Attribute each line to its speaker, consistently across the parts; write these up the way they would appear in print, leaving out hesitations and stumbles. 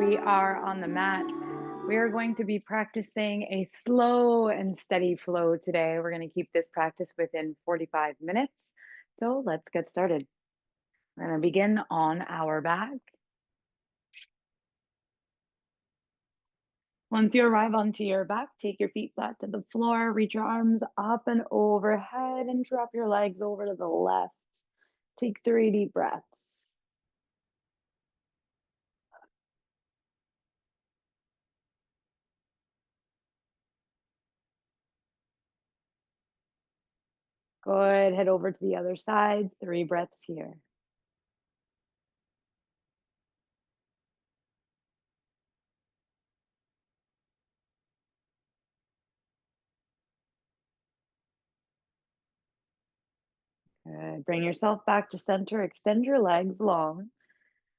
Speaker 1: we are on the mat. We are going to be practicing a slow and steady flow today. We're going to keep this practice within 45 minutes. So let's get started. We're going to begin on our back. Once you arrive onto your back, take your feet flat to the floor, reach your arms up and overhead, and drop your legs over to the left. Take 3 deep breaths. Good. Head over to the other side. 3 breaths here. Good. Bring yourself back to center. Extend your legs long.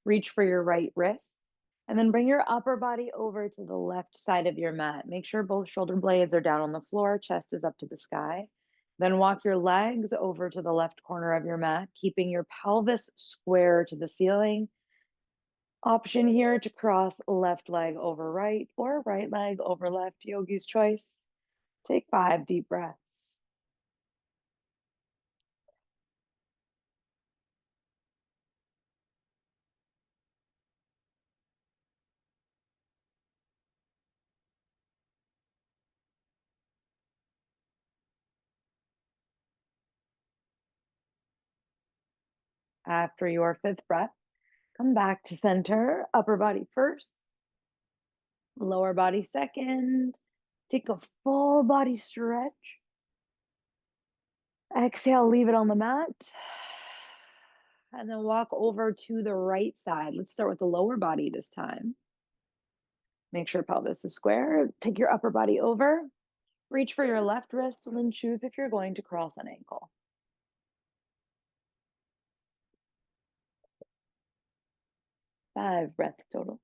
Speaker 1: Reach for your right wrist. And then bring your upper body over to the left side of your mat. Make sure both shoulder blades are down on the floor, chest is up to the sky. Then walk your legs over to the left corner of your mat, keeping your pelvis square to the ceiling. Option here to cross left leg over right or right leg over left, yogi's choice. Take 5 deep breaths. After your 5th breath, come back to center, upper body first, lower body second. Take a full body stretch. Exhale, leave it on the mat. And then walk over to the right side. Let's start with the lower body this time. Make sure pelvis is square. Take your upper body over. Reach for your left wrist and then choose if you're going to cross an ankle. 5 breaths total.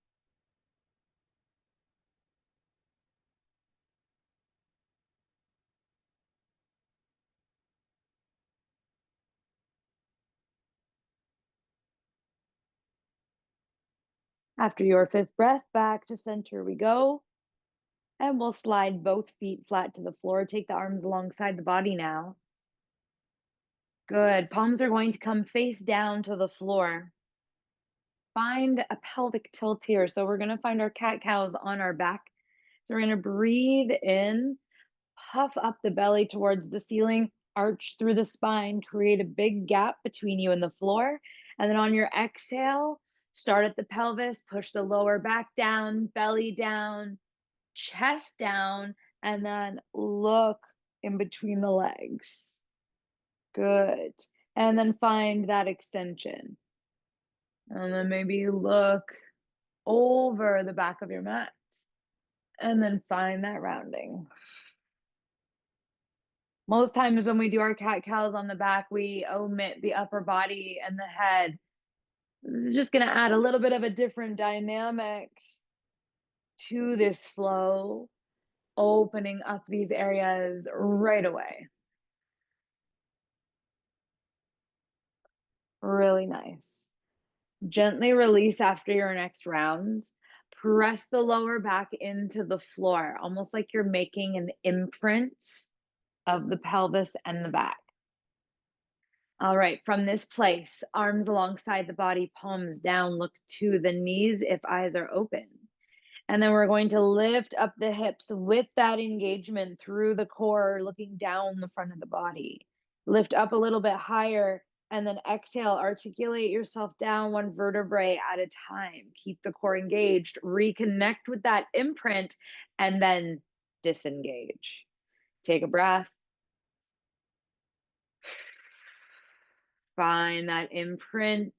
Speaker 1: After your 5th breath, back to center we go. And we'll slide both feet flat to the floor. Take the arms alongside the body now. Good. Palms are going to come face down to the floor. Find a pelvic tilt here. So we're going to find our cat-cows on our back. So we're going to breathe in, puff up the belly towards the ceiling, arch through the spine, create a big gap between you and the floor. And then on your exhale, start at the pelvis, push the lower back down, belly down, chest down, and then look in between the legs. Good. And then find that extension. And then maybe look over the back of your mat. And then find that rounding. Most times when we do our cat-cows on the back, we omit the upper body and the head. It's just going to add a little bit of a different dynamic to this flow, opening up these areas right away. Really nice. Gently release after your next round. Press the lower back into the floor, almost like you're making an imprint of the pelvis and the back. All right, from this place, arms alongside the body, palms down, look to the knees if eyes are open. And then we're going to lift up the hips with that engagement through the core, looking down the front of the body. Lift up a little bit higher and then exhale, articulate yourself down 1 vertebrae at a time. Keep the core engaged, reconnect with that imprint, and then disengage. Take a breath. Find that imprint.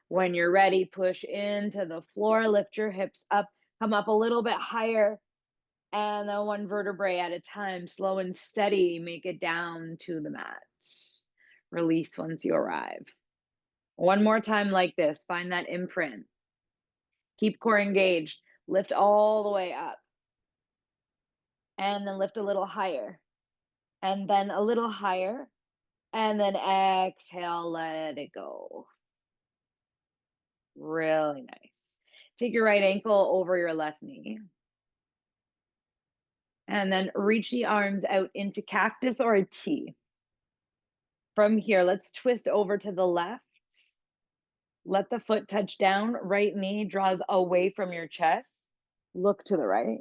Speaker 1: When you're ready, push into the floor, lift your hips up, come up a little bit higher, and then 1 vertebrae at a time, slow and steady, make it down to the mat. Release once you arrive. 1 more time like this, find that imprint. Keep core engaged, lift all the way up, and then lift a little higher, and then a little higher, and then exhale, let it go. Really nice. Take your right ankle over your left knee. And then reach the arms out into cactus or a T. From here, let's twist over to the left. Let the foot touch down. Right knee draws away from your chest. Look to the right.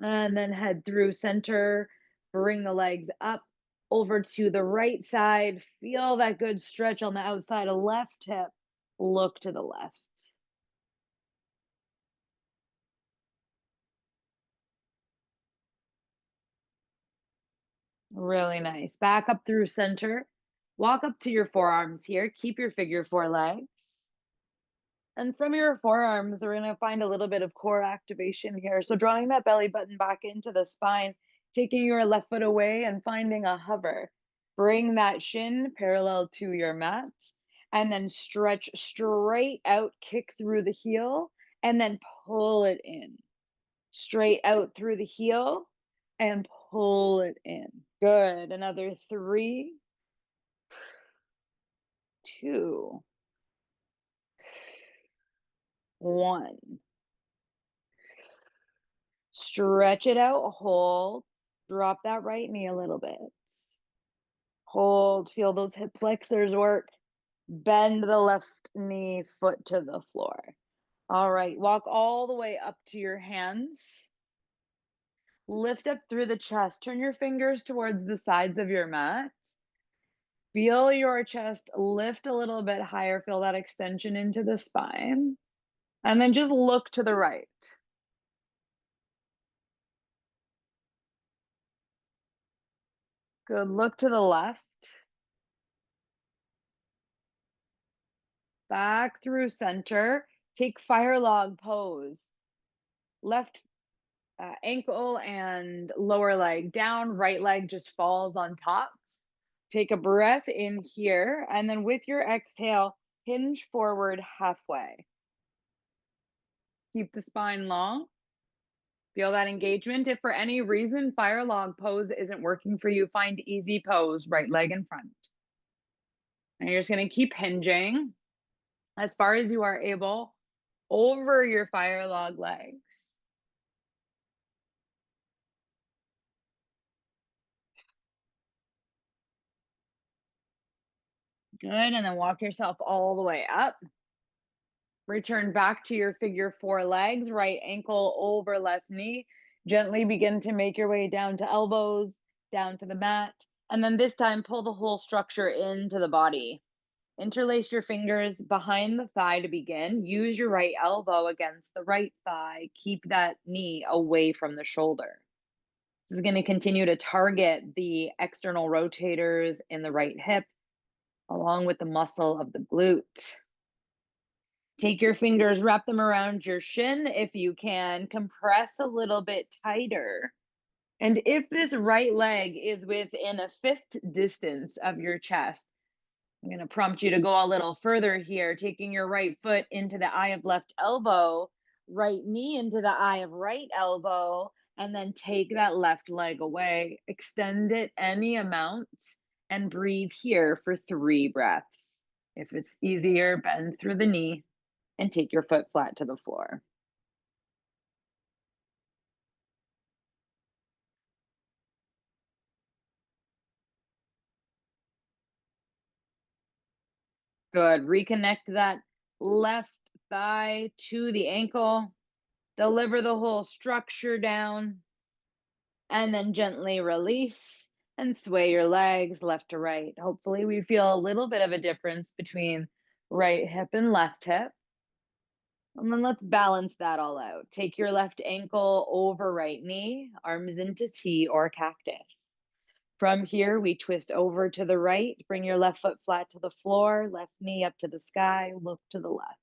Speaker 1: And then head through center. Bring the legs up over to the right side. Feel that good stretch on the outside of left hip. Look to the left. Really nice. Back up through center. Walk up to your forearms here. Keep your figure four legs. And from your forearms, we're going to find a little bit of core activation here. So drawing that belly button back into the spine, taking your left foot away and finding a hover. Bring that shin parallel to your mat and then stretch straight out, kick through the heel, and then pull it in. Straight out through the heel and pull it in. Good. Another 3, 2, 1. Stretch it out, hold. Drop that right knee a little bit. Hold, feel those hip flexors work. Bend the left knee, foot to the floor. All right, walk all the way up to your hands. Lift up through the chest. Turn your fingers towards the sides of your mat. Feel your chest lift a little bit higher. Feel that extension into the spine. And then just look to the right. Good. Look to the left. Back through center. Take fire log pose. Left ankle and lower leg down. Right leg just falls on top. Take a breath in here. And then with your exhale, hinge forward halfway. Keep the spine long. Feel that engagement. If for any reason fire log pose isn't working for you, find easy pose, right leg in front. And you're just going to keep hinging as far as you are able over your fire log legs. Good. And then walk yourself all the way up. Return back to your figure four legs, right ankle over left knee. Gently begin to make your way down to elbows, down to the mat. And then this time, pull the whole structure into the body. Interlace your fingers behind the thigh to begin. Use your right elbow against the right thigh. Keep that knee away from the shoulder. This is going to continue to target the external rotators in the right hip, along with the muscle of the glute. Take your fingers, wrap them around your shin if you can. Compress a little bit tighter. And if this right leg is within a fist distance of your chest, I'm going to prompt you to go a little further here, taking your right foot into the eye of left elbow, right knee into the eye of right elbow, and then take that left leg away. Extend it any amount and breathe here for 3 breaths. If it's easier, bend through the knee and take your foot flat to the floor. Good. Reconnect that left thigh to the ankle. Deliver the whole structure down. And then gently release and sway your legs left to right. Hopefully, we feel a little bit of a difference between right hip and left hip. And then let's balance that all out. Take your left ankle over right knee, arms into T or cactus. From here, we twist over to the right. Bring your left foot flat to the floor, left knee up to the sky, look to the left.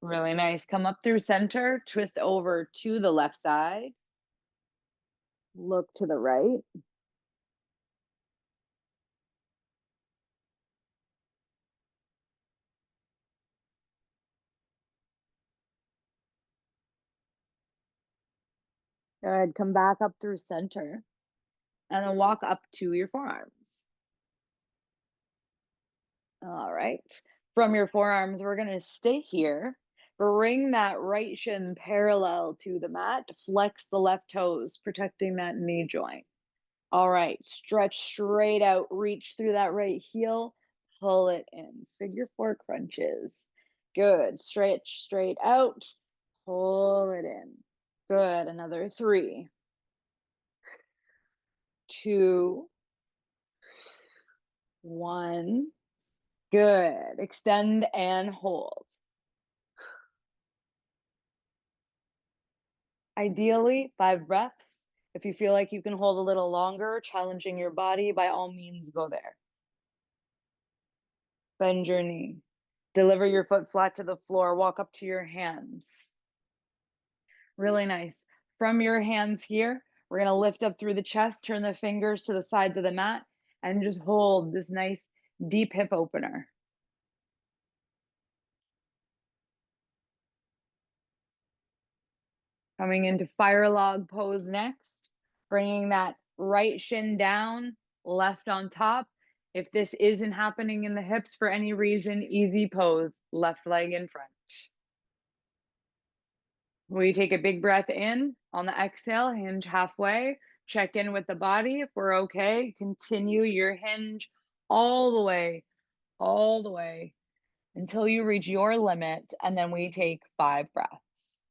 Speaker 1: Really nice. Come up through center, twist over to the left side, look to the right. Good. Come back up through center and then walk up to your forearms. All right. From your forearms, we're going to stay here. Bring that right shin parallel to the mat. Flex the left toes, protecting that knee joint. All right. Stretch straight out. Reach through that right heel. Pull it in. Figure four crunches. Good. Stretch straight out. Pull it in. Good. Another 3, 2, 1. Good. Extend and hold. Ideally, 5 breaths. If you feel like you can hold a little longer, challenging your body, by all means, go there. Bend your knee. Deliver your foot flat to the floor. Walk up to your hands. Really nice. From your hands here, we're going to lift up through the chest, turn the fingers to the sides of the mat, and just hold this nice deep hip opener. Coming into fire log pose next, bringing that right shin down, left on top. If this isn't happening in the hips for any reason, easy pose, left leg in front. We take a big breath in. On the exhale, hinge halfway. Check in with the body. If we're okay, continue your hinge all the way until you reach your limit. And then we take 5 breaths.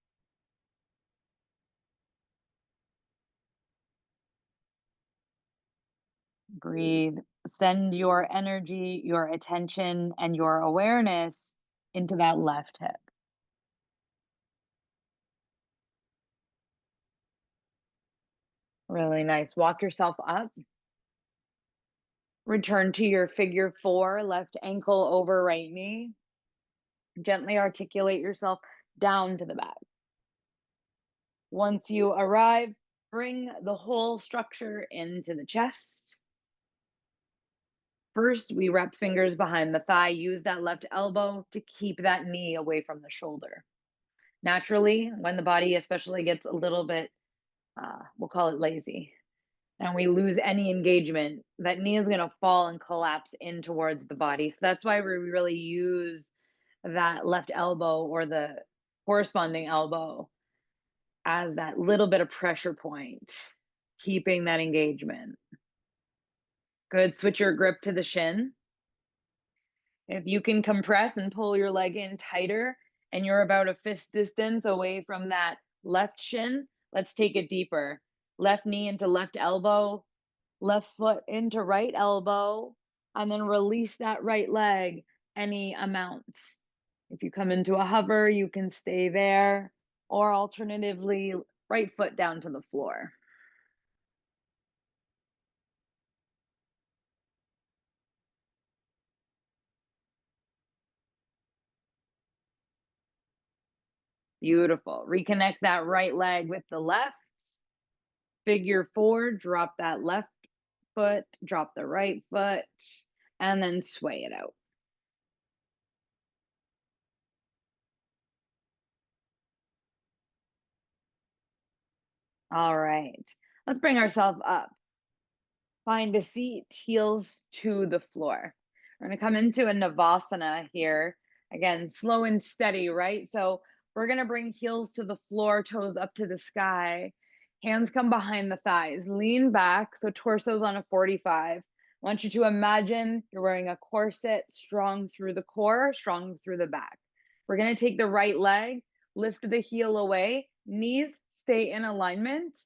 Speaker 1: Breathe. Send your energy, your attention, and your awareness into that left hip. Really nice. Walk yourself up. Return to your figure 4, left ankle over right knee. Gently articulate yourself down to the back. Once you arrive, bring the whole structure into the chest. First, we wrap fingers behind the thigh. Use that left elbow to keep that knee away from the shoulder. Naturally, when the body especially gets a little bit, we'll call it lazy, and we lose any engagement, that knee is going to fall and collapse in towards the body. So that's why we really use that left elbow or the corresponding elbow as that little bit of pressure point, keeping that engagement. Good. Switch your grip to the shin. If you can compress and pull your leg in tighter and you're about a fist distance away from that left shin, let's take it deeper. Left knee into left elbow, left foot into right elbow, and then release that right leg any amount. If you come into a hover, you can stay there, or alternatively, right foot down to the floor. Beautiful. Reconnect that right leg with the left. Figure 4, drop that left foot, drop the right foot, and then sway it out. All right. Let's bring ourselves up. Find a seat, heels to the floor. We're going to come into a Navasana here. Again, slow and steady, right? So we're going to bring heels to the floor, toes up to the sky. Hands come behind the thighs. Lean back, so torso's on a 45. I want you to imagine you're wearing a corset, strong through the core, strong through the back. We're going to take the right leg, lift the heel away, knees stay in alignment.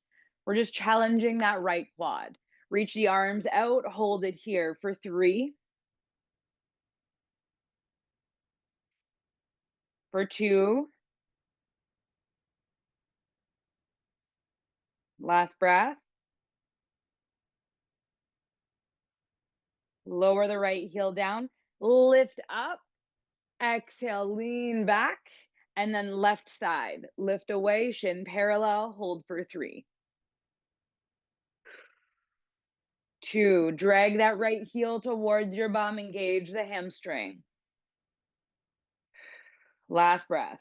Speaker 1: We're just challenging that right quad. Reach the arms out, hold it here for 3, for 2, last breath. Lower the right heel down, lift up, exhale, lean back, and then left side. Lift away, shin parallel, hold for 3. 2, drag that right heel towards your bum, engage the hamstring. Last breath.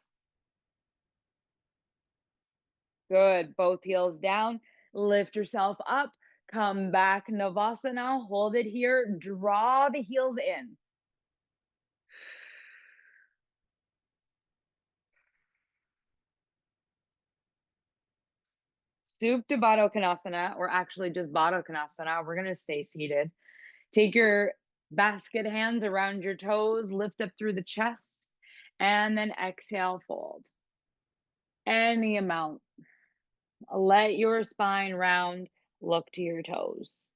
Speaker 1: Good. Both heels down. Lift yourself up. Come back, Navasana. Hold it here. Draw the heels in. Supta Baddha Konasana, or actually just Baddha Konasana. We're going to stay seated. Take your basket hands around your toes, lift up through the chest, and then exhale, fold. Any amount. Let your spine round, look to your toes.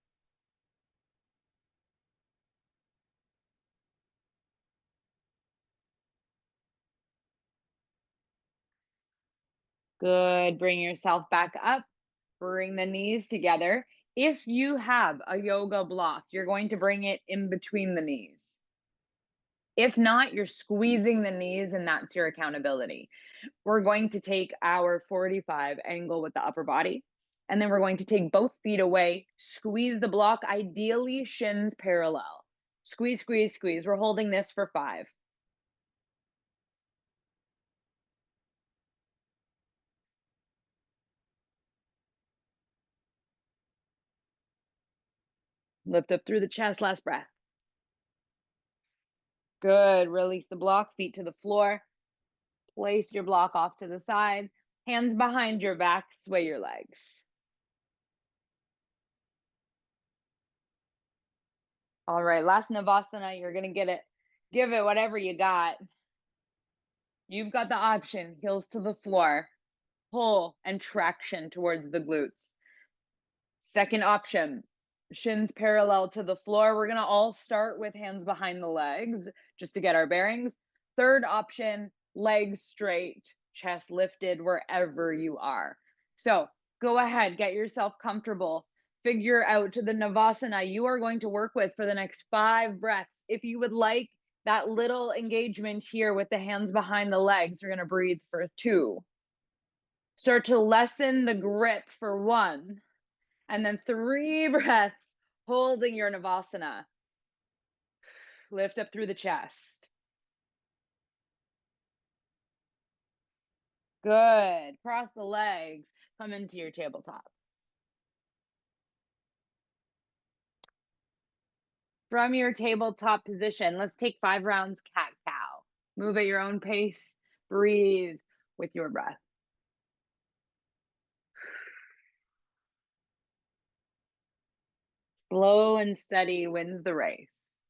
Speaker 1: Good. Bring yourself back up. Bring the knees together. If you have a yoga block, you're going to bring it in between the knees. If not, you're squeezing the knees, and that's your accountability. We're going to take our 45 angle with the upper body, and then we're going to take both feet away, squeeze the block, ideally shins parallel. Squeeze, squeeze, squeeze. We're holding this for 5. Lift up through the chest, last breath. Good. Release the block, feet to the floor. Place your block off to the side, hands behind your back, sway your legs. All right, last Navasana, you're gonna give it whatever you got. You've got the option, heels to the floor, pull and traction towards the glutes. Second option, shins parallel to the floor. We're gonna all start with hands behind the legs just to get our bearings. Third option, legs straight, chest lifted wherever you are. So go ahead, get yourself comfortable. Figure out the Navasana you are going to work with for the next 5 breaths. If you would like that little engagement here with the hands behind the legs, you're going to breathe for 2. Start to lessen the grip for 1. And then 3 breaths, holding your Navasana. Lift up through the chest. Good. Cross the legs. Come into your tabletop. From your tabletop position, let's take 5 rounds cat-cow. Move at your own pace. Breathe with your breath. Slow and steady wins the race.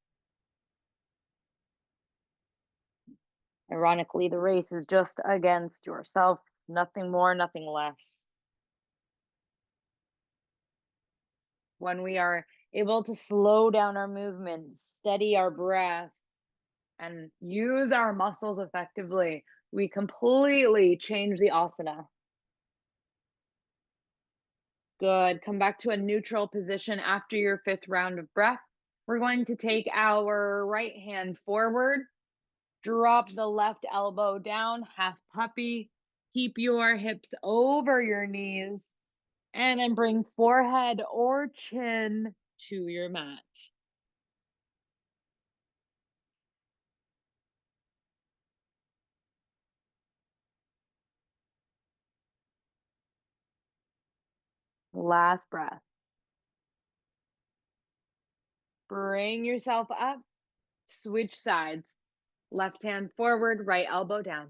Speaker 1: Ironically, the race is just against yourself. Nothing more, nothing less. When we are able to slow down our movements, steady our breath, and use our muscles effectively, we completely change the asana. Good. Come back to a neutral position after your 5th round of breath. We're going to take our right hand forward, drop the left elbow down, half puppy. Keep your hips over your knees, and then bring forehead or chin to your mat. Last breath. Bring yourself up, switch sides. Left hand forward, right elbow down.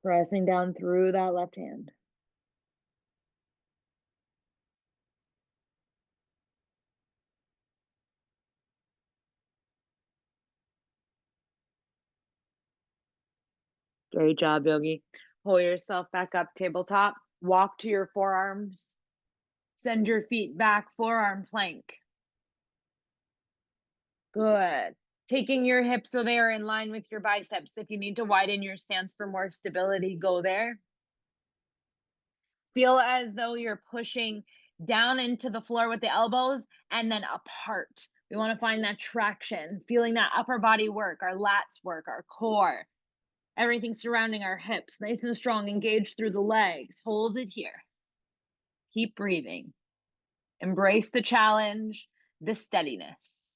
Speaker 1: Pressing down through that left hand. Great job, Yogi. Pull yourself back up, tabletop. Walk to your forearms. Send your feet back, forearm plank. Good. Taking your hips so they are in line with your biceps. If you need to widen your stance for more stability, go there. Feel as though you're pushing down into the floor with the elbows and then apart. We want to find that traction, feeling that upper body work, our lats work, our core, everything surrounding our hips, nice and strong, engaged through the legs. Hold it here. Keep breathing. Embrace the challenge, the steadiness.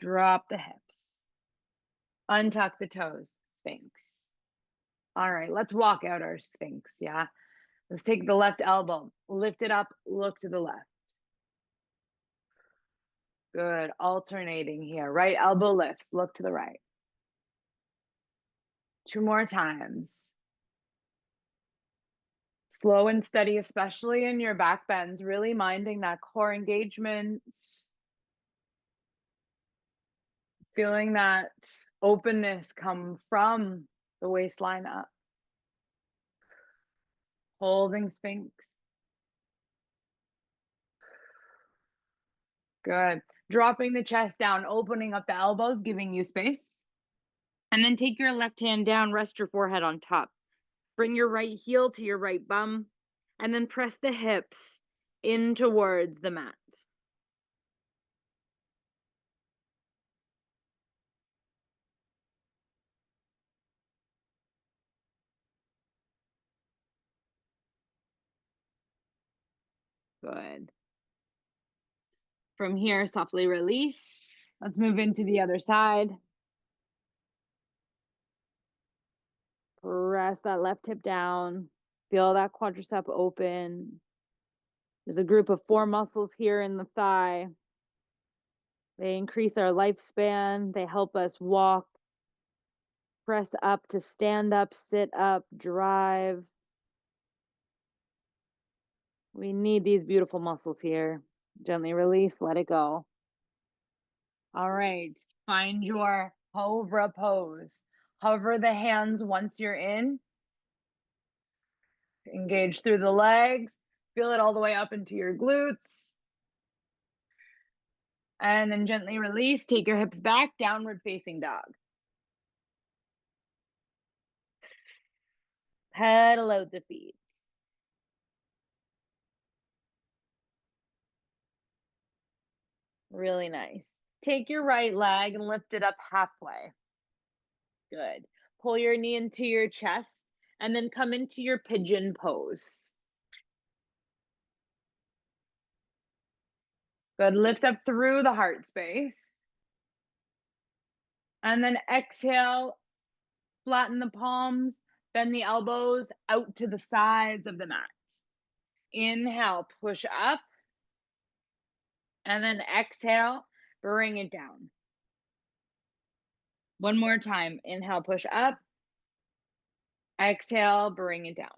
Speaker 1: Drop the hips. Untuck the toes, Sphinx. All right, let's walk out our Sphinx, yeah? Let's take the left elbow, lift it up, look to the left. Good, alternating here. Right elbow lifts, look to the right. 2 more times. Slow and steady, especially in your back bends, really minding that core engagement. Feeling that openness come from the waistline up. Holding Sphinx. Good. Dropping the chest down, opening up the elbows, giving you space. And then take your left hand down, rest your forehead on top. Bring your right heel to your right bum, and then press the hips in towards the mat. Good. From here, softly release. Let's move into the other side. Press that left hip down. Feel that quadricep open. There's a group of 4 muscles here in the thigh. They increase our lifespan. They help us walk, press up to stand up, sit up, drive. We need these beautiful muscles here. Gently release, let it go. All right, find your cobra pose. Hover the hands once you're in. Engage through the legs. Feel it all the way up into your glutes. And then gently release. Take your hips back, downward facing dog. Pedal out the feet. Really nice. Take your right leg and lift it up halfway. Good. Pull your knee into your chest and then come into your pigeon pose. Good. Lift up through the heart space. And then exhale, flatten the palms, bend the elbows out to the sides of the mat. Inhale, push up. And then exhale, bring it down. One more time. Inhale, push up. Exhale, bring it down.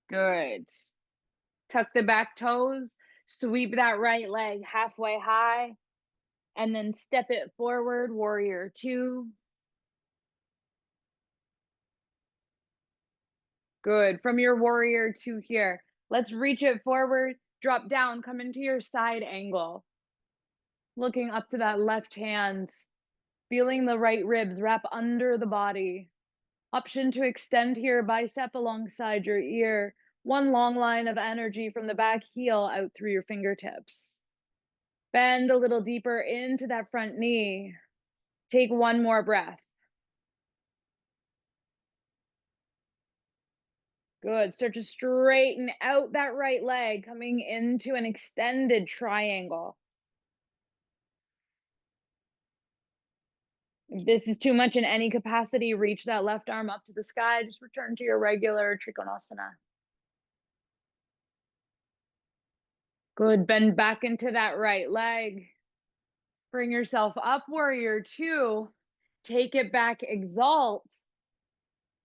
Speaker 1: Good. Tuck the back toes. Sweep that right leg halfway high. And then step it forward, warrior 2. Good. From your warrior 2 here, let's reach it forward, drop down, come into your side angle. Looking up to that left hand, feeling the right ribs wrap under the body. Option to extend here, bicep alongside your ear. One long line of energy from the back heel out through your fingertips. Bend a little deeper into that front knee. Take one more breath. Good. Start to straighten out that right leg, coming into an extended triangle. If this is too much in any capacity, reach that left arm up to the sky. Just return to your regular Trikonasana. Good. Bend back into that right leg. Bring yourself up, warrior 2. Take it back, exalt.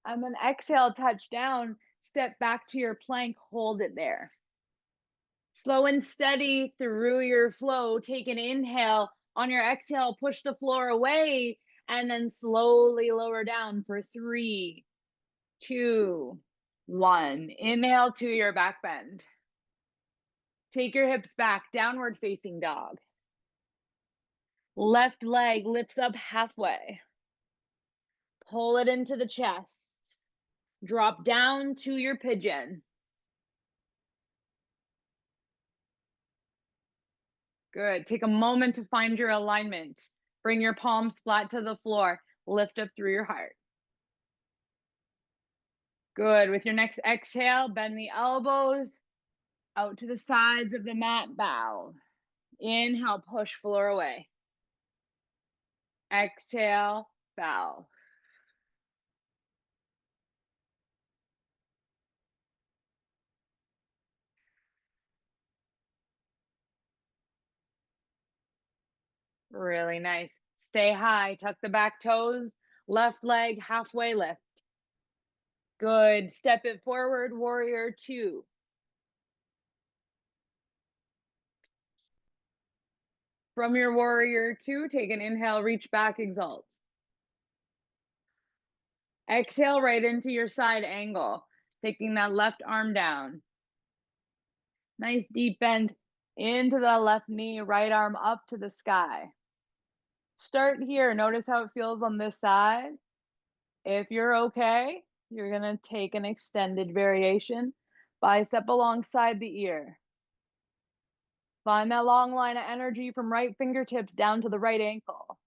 Speaker 1: And then exhale, touch down. Step back to your plank, hold it there. Slow and steady through your flow. Take an inhale. On your exhale, push the floor away and then slowly lower down for 3, 2, 1. Inhale to your back bend. Take your hips back, downward facing dog. Left leg lifts up halfway. Pull it into the chest. Drop down to your pigeon. Good. Take a moment to find your alignment. Bring your palms flat to the floor. Lift up through your heart. Good. With your next exhale, bend the elbows out to the sides of the mat, bow. Inhale, push floor away. Exhale, bow. Really nice. Stay high, tuck the back toes, left leg halfway lift. Good. Step it forward, warrior two. From your warrior two, take an inhale, reach back, exalt. Exhale right into your side angle, taking that left arm down. Nice deep bend into the left knee, right arm up to the sky. Start here. Notice how it feels on this side. If you're okay, you're going to take an extended variation, bicep alongside the ear. Find that long line of energy from right fingertips down to the right ankle.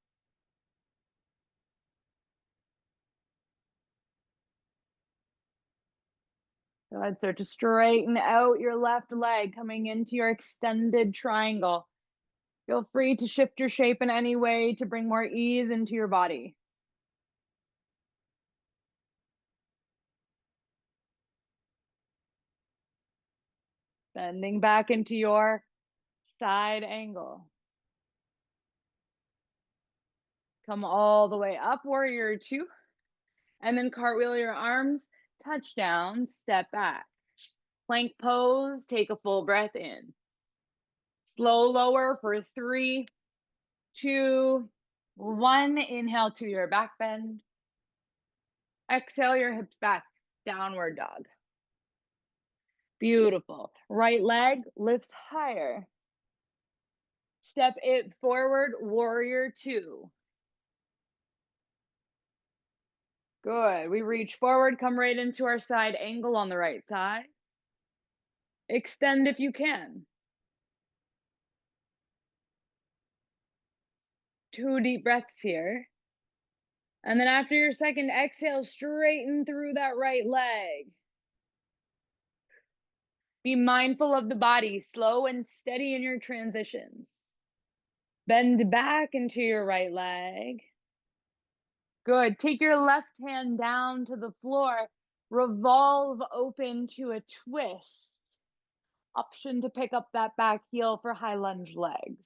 Speaker 1: Go ahead, start to straighten out your left leg, coming into your extended triangle. Feel free to shift your shape in any way to bring more ease into your body. Bending back into your side angle. Come all the way up, warrior two. And then cartwheel your arms, touch down, step back. Plank pose, take a full breath in. Slow lower for 3, 2, 1. Inhale to your back bend. Exhale your hips back, downward dog. Beautiful. Right leg lifts higher. Step it forward, warrior two. Good. We reach forward, come right into our side angle on the right side. Extend if you can. 2 deep breaths here. And then after your second exhale, straighten through that right leg. Be mindful of the body, slow and steady in your transitions. Bend back into your right leg. Good. Take your left hand down to the floor. Revolve open to a twist. Option to pick up that back heel for high lunge legs.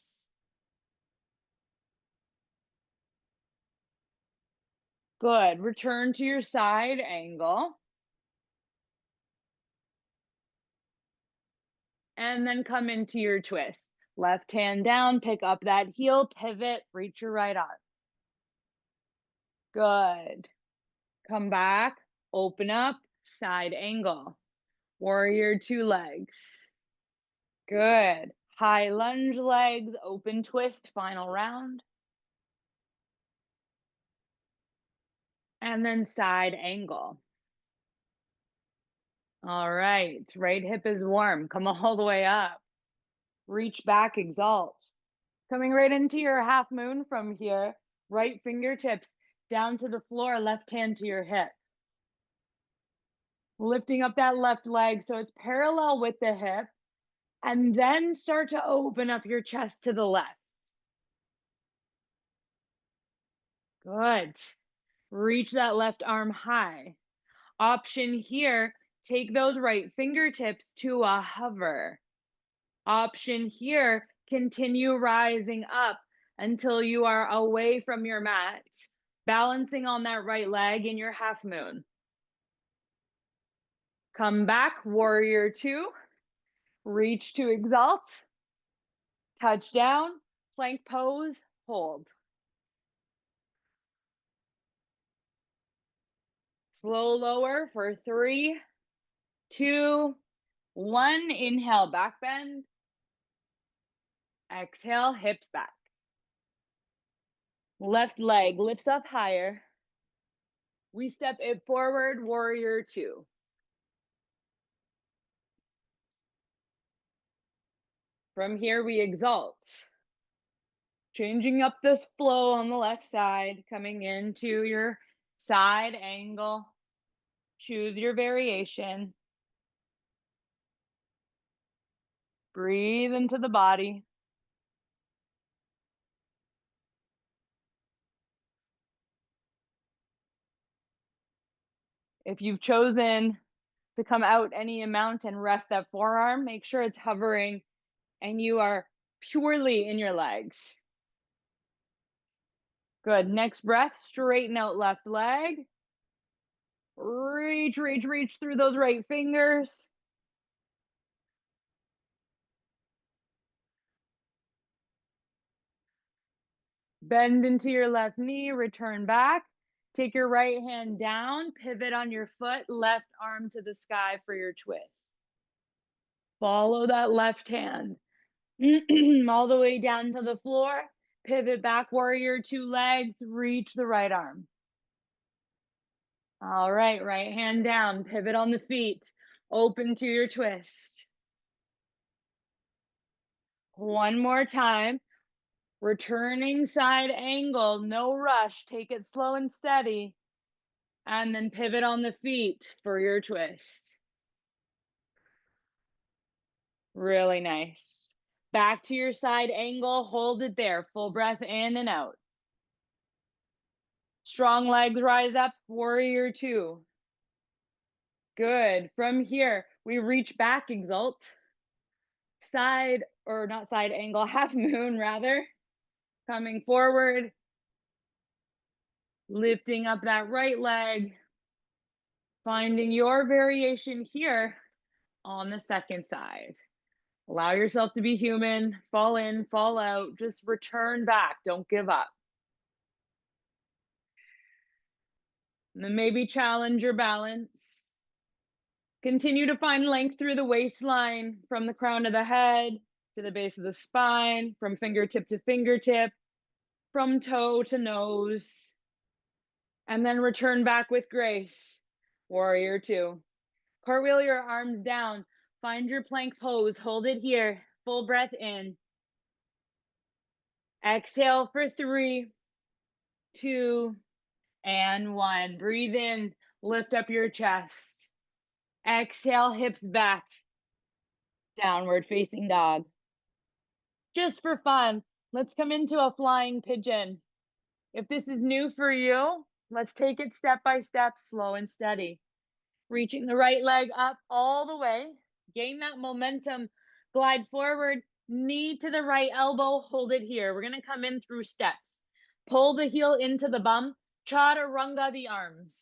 Speaker 1: Good. Return to your side angle. And then come into your twist. Left hand down, pick up that heel, pivot, reach your right arm. Good. Come back, open up, side angle. Warrior two legs. Good. High lunge legs, open twist, final round. And then side angle. All right, right hip is warm. Come all the way up. Reach back, exalt. Coming right into your half moon from here. Right fingertips down to the floor, left hand to your hip. Lifting up that left leg so it's parallel with the hip. And then start to open up your chest to the left. Good. Reach that left arm high. Option here, take those right fingertips to a hover. Option here, continue rising up until you are away from your mat, balancing on that right leg in your half moon. Come back, warrior two. Reach to exalt. Touch down, plank pose, hold. Slow lower for 3, 2, 1. Inhale, back bend. Exhale, hips back. Left leg lifts up higher. We step it forward, warrior two. From here, we exalt. Changing up this flow on the left side, coming into your side angle. Choose your variation. Breathe into the body. If you've chosen to come out any amount and rest that forearm, make sure it's hovering and you are purely in your legs. Good. Next breath, straighten out left leg. Reach, reach, reach through those right fingers. Bend into your left knee, return back. Take your right hand down, pivot on your foot, left arm to the sky for your twist. Follow that left hand all the way down to the floor. Pivot back, warrior two legs, reach the right arm. All right, right hand down, pivot on the feet, open to your twist. One more time. Returning side angle, no rush, take it slow and steady. And then pivot on the feet for your twist. Really nice. Back to your side angle, hold it there. Full breath in and out. Strong legs rise up, warrior two. Good. From here, we reach back, exalt. Side, or not side angle, half moon rather. Coming forward. Lifting up that right leg. Finding your variation here on the second side. Allow yourself to be human, fall in, fall out, just return back, don't give up. And then maybe challenge your balance. Continue to find length through the waistline, from the crown of the head to the base of the spine, from fingertip to fingertip, from toe to nose. And then return back with grace. Warrior two. Cartwheel your arms down. Find your plank pose. Hold it here. Full breath in. Exhale for 3, 2, and 1. Breathe in. Lift up your chest. Exhale, hips back. Downward facing dog. Just for fun, let's come into a flying pigeon. If this is new for you, let's take it step by step, slow and steady. Reaching the right leg up all the way. Gain that momentum. Glide forward, knee to the right elbow. Hold it here. We're going to come in through steps. Pull the heel into the bum. Chaturanga the arms.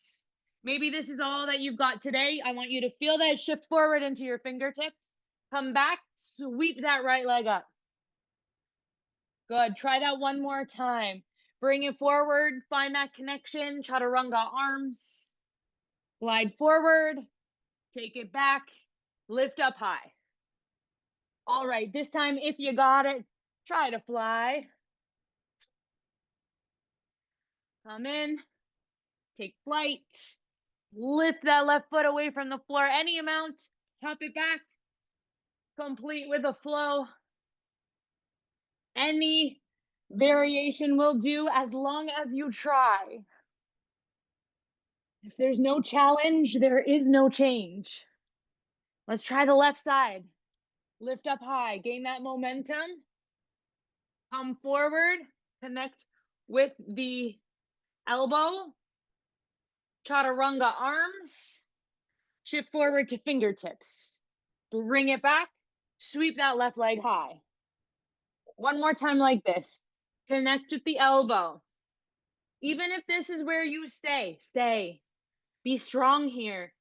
Speaker 1: Maybe this is all that you've got today. I want you to feel that shift forward into your fingertips. Come back, sweep that right leg up. Good. Try that one more time. Bring it forward. Find that connection. Chaturanga arms. Glide forward. Take it back. Lift up high. All right. This time, if you got it, try to fly. Come in. Take flight. Lift that left foot away from the floor any amount. Hop it back. Complete with a flow. Any variation will do as long as you try. If there's no challenge, there is no change. Let's try the left side. Lift up high, gain that momentum. Come forward, connect with the elbow. Chaturanga arms. Shift forward to fingertips. Bring it back. Sweep that left leg high. One more time like this. Connect with the elbow. Even if this is where you stay, stay. Be strong here.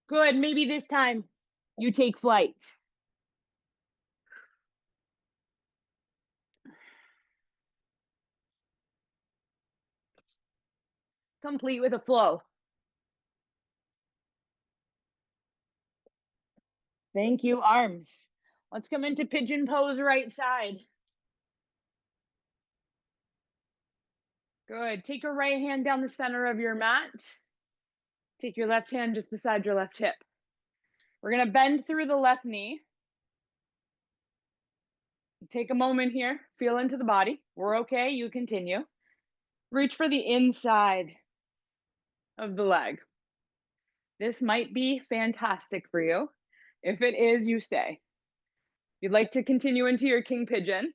Speaker 1: Good. Maybe this time you take flight. Complete with a flow. Thank you, arms. Let's come into pigeon pose right side. Good. Take your right hand down the center of your mat. Take your left hand just beside your left hip. We're going to bend through the left knee. Take a moment here. Feel into the body. We're okay. You continue. Reach for the inside of the leg. This might be fantastic for you. If it is, you stay. If you'd like to continue into your King Pigeon,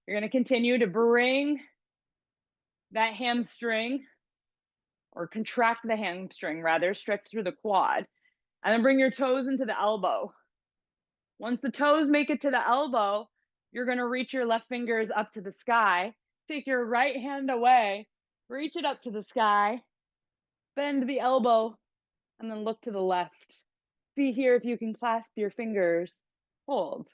Speaker 1: you're going to continue to bring that hamstring or contract the hamstring rather, stretch through the quad. And then bring your toes into the elbow. Once the toes make it to the elbow, you're going to reach your left fingers up to the sky. Take your right hand away, reach it up to the sky, bend the elbow, and then look to the left. See here if you can clasp your fingers. Hold.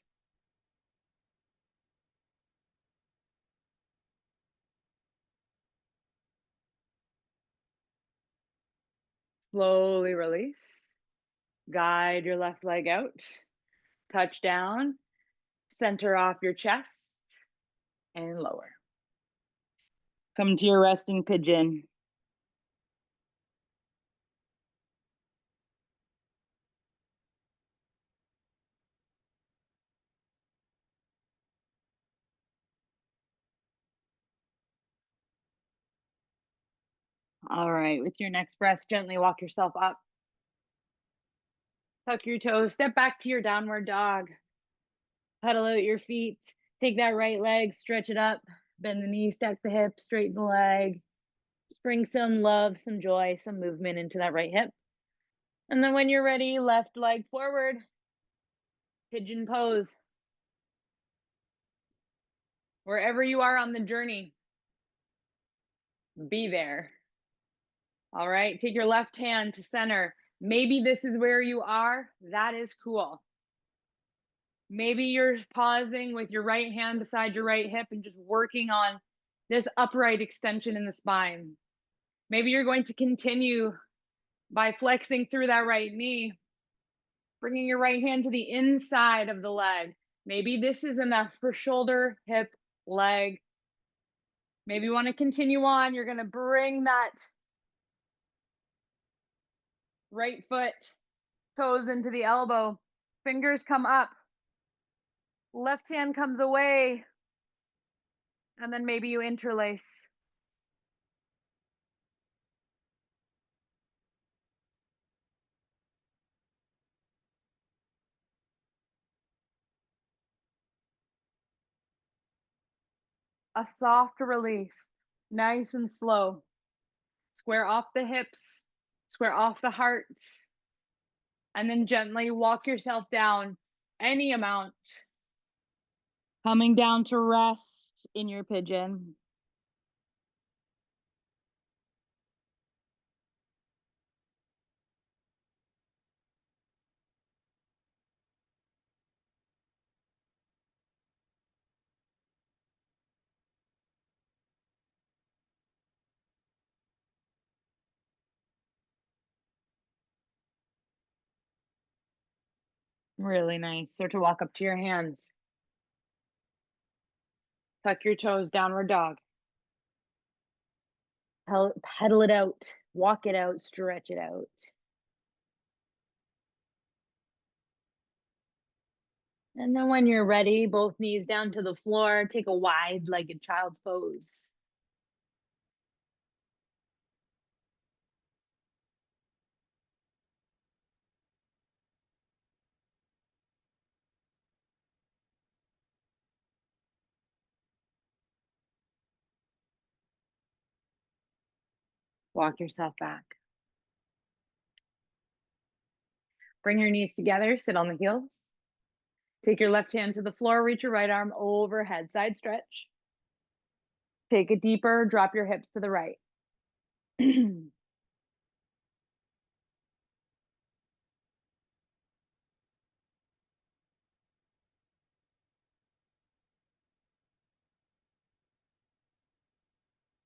Speaker 1: Slowly release. Guide your left leg out. Touch down. Center off your chest and lower. Come to your resting pigeon. All right, with your next breath, gently walk yourself up. Tuck your toes, step back to your downward dog. Pedal out your feet. Take that right leg, stretch it up, bend the knee, stack the hip, straighten the leg. Just bring some love, some joy, some movement into that right hip. And then when you're ready, left leg forward, pigeon pose. Wherever you are on the journey, be there. All right, take your left hand to center. Maybe this is where you are. That is cool. Maybe you're pausing with your right hand beside your right hip and just working on this upright extension in the spine. Maybe you're going to continue by flexing through that right knee, bringing your right hand to the inside of the leg. Maybe this is enough for shoulder, hip, leg. Maybe you want to continue on. You're going to bring that right foot, toes into the elbow, fingers come up, left hand comes away, and then maybe you interlace. A soft release, nice and slow. Square off the hips, square off the heart, and then gently walk yourself down any amount. Coming down to rest in your pigeon. Really nice. Start to walk up to your hands. Tuck your toes, downward dog. Pedal it out, walk it out, stretch it out. And then when you're ready, both knees down to the floor, take a wide-legged child's pose. Walk yourself back. Bring your knees together, sit on the heels. Take your left hand to the floor, reach your right arm overhead, side stretch. Take it deeper, drop your hips to the right.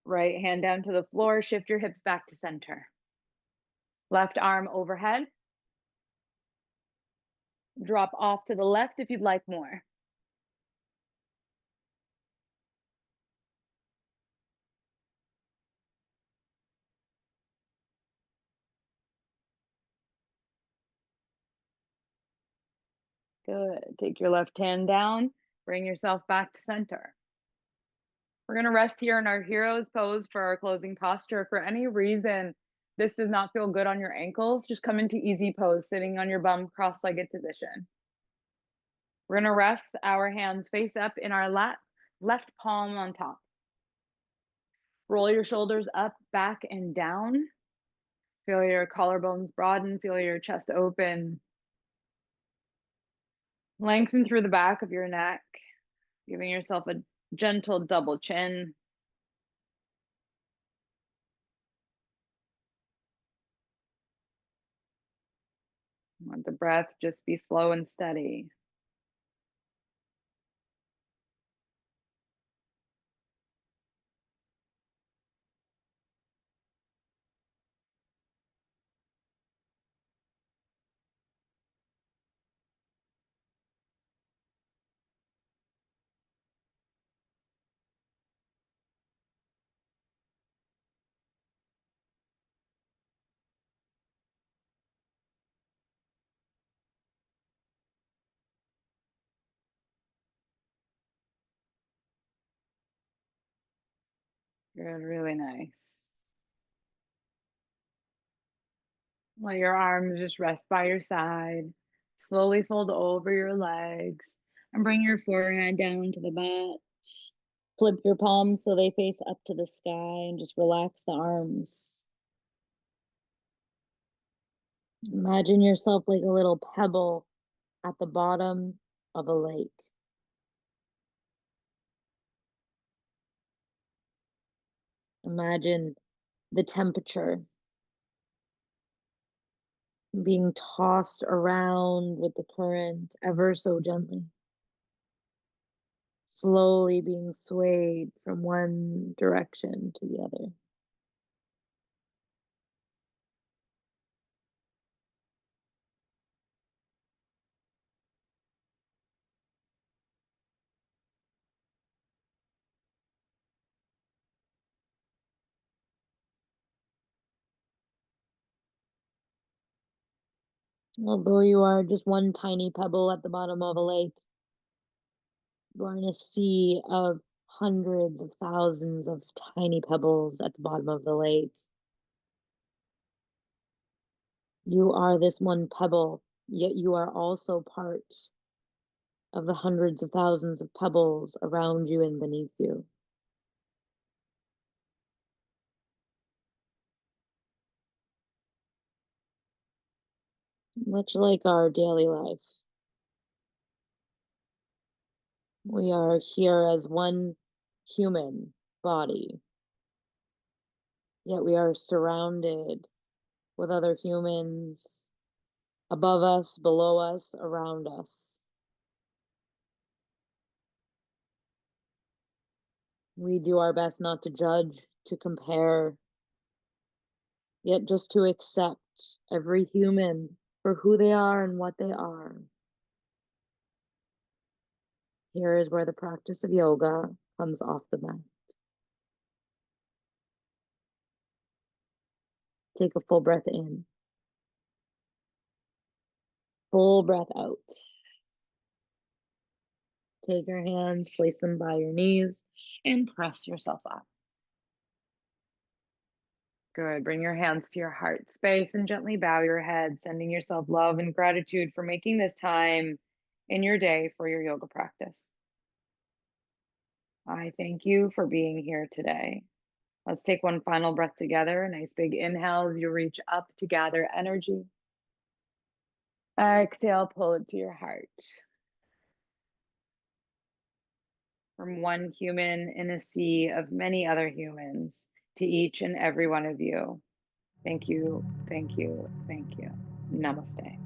Speaker 1: Right hand down to the floor, shift your hips back to center. Left arm overhead. Drop off to the left if you'd like more. Good. Take your left hand down, bring yourself back to center. We're going to rest here in our hero's pose for our closing posture. For any reason this does not feel good on your ankles, just come into easy pose, sitting on your bum, cross-legged position. We're going to rest our hands face up in our lap, left palm on top. Roll your shoulders up, back, and down. Feel your collarbones broaden, feel your chest open. Lengthen through the back of your neck, giving yourself a gentle double chin. Let the breath just be slow and steady. Good, really nice. Let your arms just rest by your side. Slowly fold over your legs and bring your forehead down to the mat. Flip your palms so they face up to the sky and just relax the arms. Imagine yourself like a little pebble at the bottom of a lake. Imagine the temperature being tossed around with the current ever so gently, slowly being swayed from one direction to the other. Although you are just one tiny pebble at the bottom of a lake, you are in a sea of hundreds of thousands of tiny pebbles at the bottom of the lake. You are this one pebble, yet you are also part of the hundreds of thousands of pebbles around you and beneath you. Much like our daily life, we are here as one human body, yet we are surrounded with other humans above us, below us, around us. We do our best not to judge, to compare, yet just to accept every human for who they are and what they are. Here is where the practice of yoga comes off the mat. Take a full breath in, full breath out. Take your hands, place them by your knees, and press yourself up. Good. Bring your hands to your heart space and gently bow your head, sending yourself love and gratitude for making this time in your day for your yoga practice. I thank you for being here today. Let's take one final breath together. A nice big inhale as you reach up to gather energy. Exhale, pull it to your heart. From one human in a sea of many other humans to each and every one of you. Thank you, thank you, thank you. Namaste.